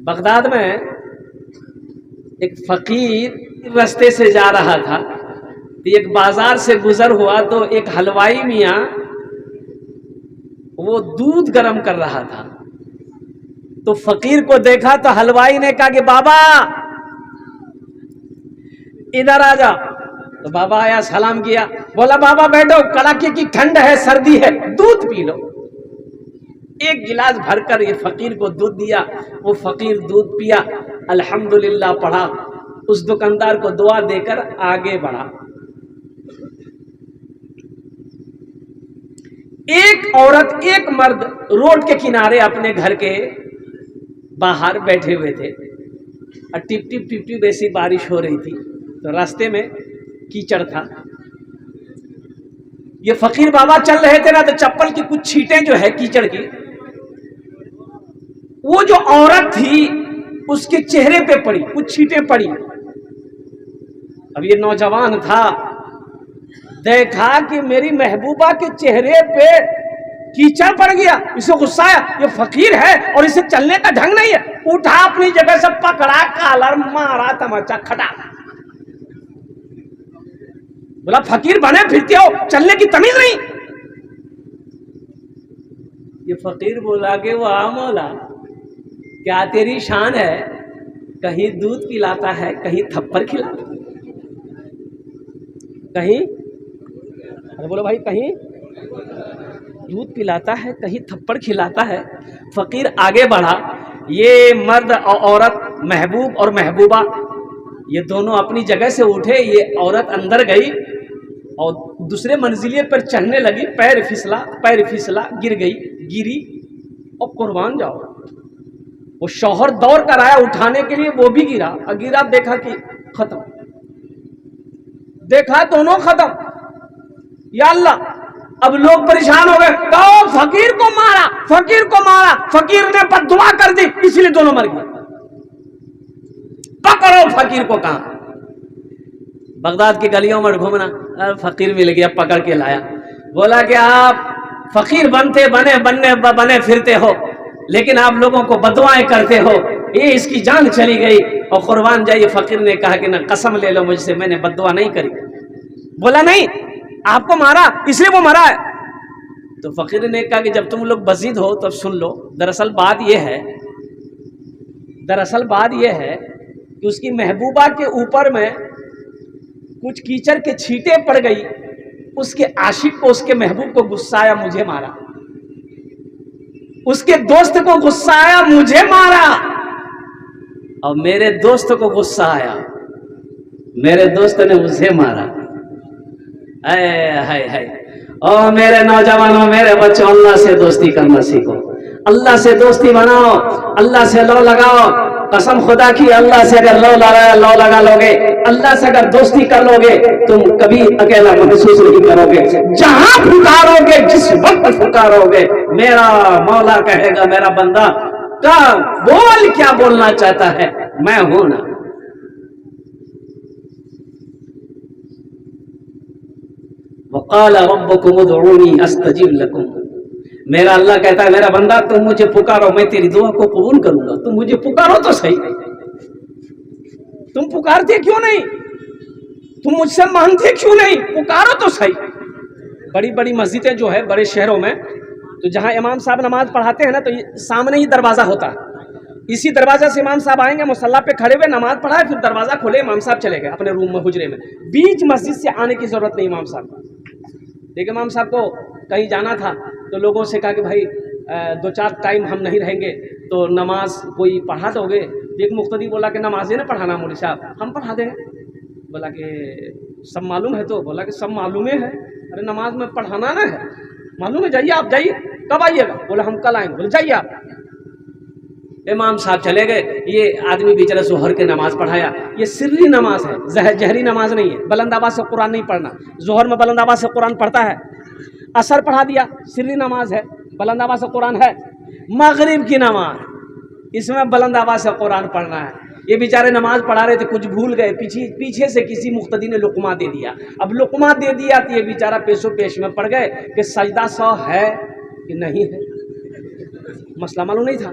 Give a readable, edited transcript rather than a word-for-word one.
Baghdad میں ایک فقیر راستے سے جا رہا تھا، ایک بازار سے گزر ہوا تو ایک حلوائی میاں وہ دودھ گرم کر رہا تھا، تو فقیر کو دیکھا تو حلوائی نے کہا کہ بابا ادھر آ جا۔ تو بابا آیا، سلام کیا، بولا بابا بیٹھو، کڑاکے کی ٹھنڈ ہے، سردی ہے، دودھ پی لو۔ ایک گلاس بھر کر یہ فقیر کو دودھ دیا، وہ فقیر دودھ پیا، الحمدللہ پڑھا، اس دکاندار کو دعا دے کر آگے بڑھا۔ ایک عورت ایک مرد روڈ کے کنارے اپنے گھر کے باہر بیٹھے ہوئے تھے، اور ٹپ ٹپ ٹپ ٹپ ایسی بارش ہو رہی تھی، تو راستے میں کیچڑ تھا۔ یہ فقیر بابا چل رہے تھے نا، تو چپل کی کچھ چھینٹیں جو ہے کیچڑ کی، وہ جو عورت تھی اس کے چہرے پہ پڑی، کچھ چھینٹیں پڑی۔ اب یہ نوجوان تھا، دیکھا کہ میری محبوبہ کے چہرے پہ کیچڑ پڑ گیا، اسے غصہ آیا، یہ فقیر ہے اور اسے چلنے کا ڈھنگ نہیں ہے، اٹھا اپنی جگہ سے پکڑا، کالر مارا، تماچا کھٹا۔ بولا فقیر بنے پھرتے ہو، چلنے کی تمیز نہیں۔ یہ فقیر بولا کہ واہ مولا، کیا تیری شان ہے، کہیں دودھ پلاتا ہے، کہیں تھپڑ کھلاتا ہے، کہیں بولو بھائی، کہیں دودھ پلاتا ہے، کہیں تھپڑ کھلاتا ہے۔ فقیر آگے بڑھا، یہ مرد اور عورت، محبوب اور محبوبہ، یہ دونوں اپنی جگہ سے اٹھے، یہ عورت اندر گئی اور دوسرے منزلے پر چڑھنے لگی، پیر پھسلا، گری اور قربان جاؤ، وہ شوہر دوڑ کر آیا اٹھانے کے لیے، وہ بھی گرا، دیکھا کہ ختم، دیکھا دونوں ختم۔ یا اللہ، اب لوگ پریشان ہو گئے، کہو فقیر کو مارا، فقیر کو مارا، فقیر نے بد دعا کر دی اس لیے دونوں مر گئے، پکڑو فقیر کو۔ کہاں؟ بغداد کی گلیوں میں گھومنا، فقیر مل گیا، پکڑ کے لایا، بولا کہ آپ فقیر بنے پھرتے ہو، لیکن آپ لوگوں کو بددعائیں کرتے ہو، یہ اس کی جان چلی گئی اور قربان جائیے۔ فقیر نے کہا کہ نہ، قسم لے لو مجھ سے، میں نے بددعا نہیں کری۔ بولا نہیں، آپ کو مارا اس لیے وہ مرا ہے۔ تو فقیر نے کہا کہ جب تم لوگ بزید ہو تب سن لو، دراصل بات یہ ہے کہ اس کی محبوبہ کے اوپر میں کچھ کیچڑ کے چھینٹیں پڑ گئی، اس کے عاشق کو، اس کے محبوب کو غصہ آیا، مجھے مارا، اس کے دوست کو غصہ آیا، مجھے مارا، اور میرے دوست کو غصہ آیا، میرے دوست نے مجھے مارا۔ او میرے نوجوانوں، میرے بچوں، اللہ سے دوستی کرنا سیکھو، اللہ سے دوستی بناؤ، اللہ سے لو لگاؤ۔ قسم خدا کی، اللہ سے اگر لو لگا لو گے، اللہ سے اگر دوستی کر لو گے، تم کبھی اکیلا محسوس نہیں کرو گے۔ جہاں پکارو گے، جس وقت پکارو گے، میرا مولا کہے گا، میرا بندہ کا بول، کیا بولنا چاہتا ہے، میں ہوں نا۔ وقال ربكم ادعوني استجب لكم، میرا اللہ کہتا ہے، میرا بندہ تم مجھے پکارو، میں تیری دعا کو قبول کروں گا۔ تم مجھے پکارو تو صحیح، تم پکارتے کیوں نہیں؟ تم مجھ سے مانگتے کیوں نہیں؟ پکارو تو صحیح۔ بڑی بڑی مسجدیں جو ہے بڑے شہروں میں، تو جہاں امام صاحب نماز پڑھاتے ہیں نا، تو سامنے ہی دروازہ ہوتا ہے، اسی دروازہ سے امام صاحب آئیں گے، مصلی پہ کھڑے ہوئے نماز پڑھائے، پھر دروازہ کھولے، امام صاحب چلے گئے اپنے روم میں، حجرے میں، بیچ مسجد سے آنے کی ضرورت نہیں امام صاحب کو۔ لیکن امام صاحب کو کہیں جانا تھا، تو لوگوں سے کہا کہ بھائی 2-4 ٹائم ہم نہیں رہیں گے، تو نماز کوئی پڑھا دو گے؟ ایک مقتدی بولا کہ نمازیں نہ پڑھانا مولوی صاحب، ہم پڑھا دیں گے۔ بولا کہ سب معلوم ہے؟ تو بولا کہ سب معلوم ہے۔ ارے نماز میں پڑھانا نہ ہے، معلوم ہے، جائیے آپ، جائیے، کب آئیے گا؟ بولا ہم کل آئیں گے۔ بولے جائیے آپ۔ امام صاحب چلے گئے، یہ آدمی بیچارہ ظہر کے نماز پڑھایا۔ یہ سری نماز ہے، جہری نماز نہیں ہے، بلند آواز سے قرآن نہیں پڑھنا۔ ظہر میں بلند آواز سے قرآن پڑھتا ہے، عصر پڑھا دیا، سری نماز ہے، بلند آواز سے قرآن ہے۔ مغرب کی نماز، اس میں بلند آواز سے قرآن پڑھنا ہے۔ یہ بیچارے نماز پڑھا رہے تھے، کچھ بھول گئے، پیچھے سے کسی مقتدی نے لقمہ دے دیا۔ اب لقمہ دے دیا تو یہ بیچارہ پیشو پیش میں پڑ گئے کہ سجدہ 100 ہے کہ نہیں ہے، مسئلہ معلوم نہیں تھا۔